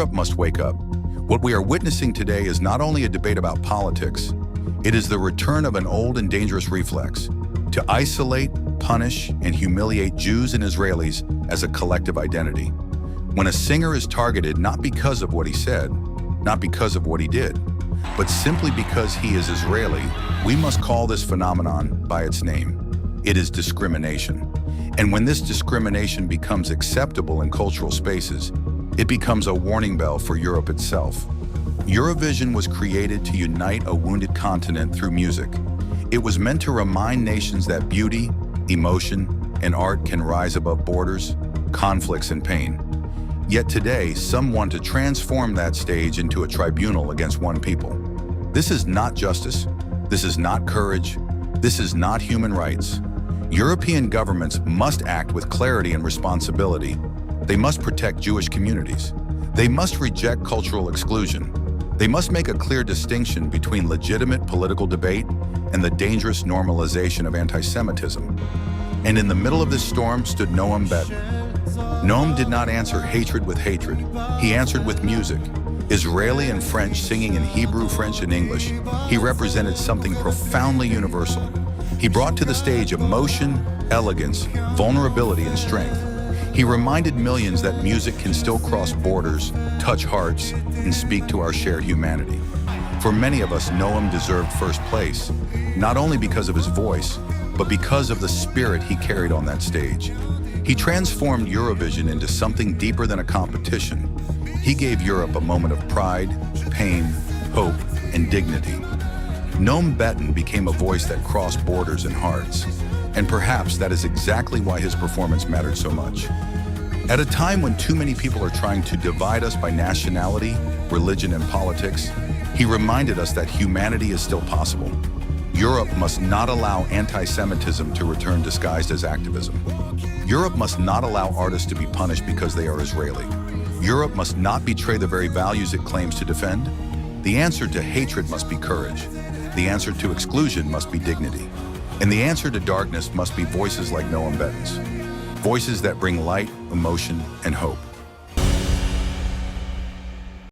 Europe must wake up. What we are witnessing today is not only a debate about politics, it is the return of an old and dangerous reflex to isolate, punish, and humiliate Jews and Israelis as a collective identity. When a singer is targeted not because of what he said, not because of what he did, but simply because he is Israeli, we must call this phenomenon by its name. It is discrimination. And when this discrimination becomes acceptable in cultural spaces, it becomes a warning bell for Europe itself. Eurovision was created to unite a wounded continent through music. It was meant to remind nations that beauty, emotion, and art can rise above borders, conflicts, and pain. Yet today, some want to transform that stage into a tribunal against one people. This is not justice. This is not courage. This is not human rights. European governments must act with clarity and responsibility. They must protect Jewish communities. They must reject cultural exclusion. They must make a clear distinction between legitimate political debate and the dangerous normalization of anti-Semitism. And in the middle of this storm stood Noam Bettan. Noam did not answer hatred with hatred. He answered with music. Israeli and French singing in Hebrew, French, and English, he represented something profoundly universal. He brought to the stage emotion, elegance, vulnerability, and strength. He reminded millions that music can still cross borders, touch hearts, and speak to our shared humanity. For many of us, Noam deserved first place, not only because of his voice, but because of the spirit he carried on that stage. He transformed Eurovision into something deeper than a competition. He gave Europe a moment of pride, pain, hope, and dignity. Noam Bettan became a voice that crossed borders and hearts, and perhaps that is exactly why his performance mattered so much. At a time when too many people are trying to divide us by nationality, religion, and politics, he reminded us that humanity is still possible. Europe must not allow anti-Semitism to return disguised as activism. Europe must not allow artists to be punished because they are Israeli. Europe must not betray the very values it claims to defend. The answer to hatred must be courage. The answer to exclusion must be dignity. And the answer to darkness must be voices like Noam Bettan's. Voices that bring light, emotion, and hope.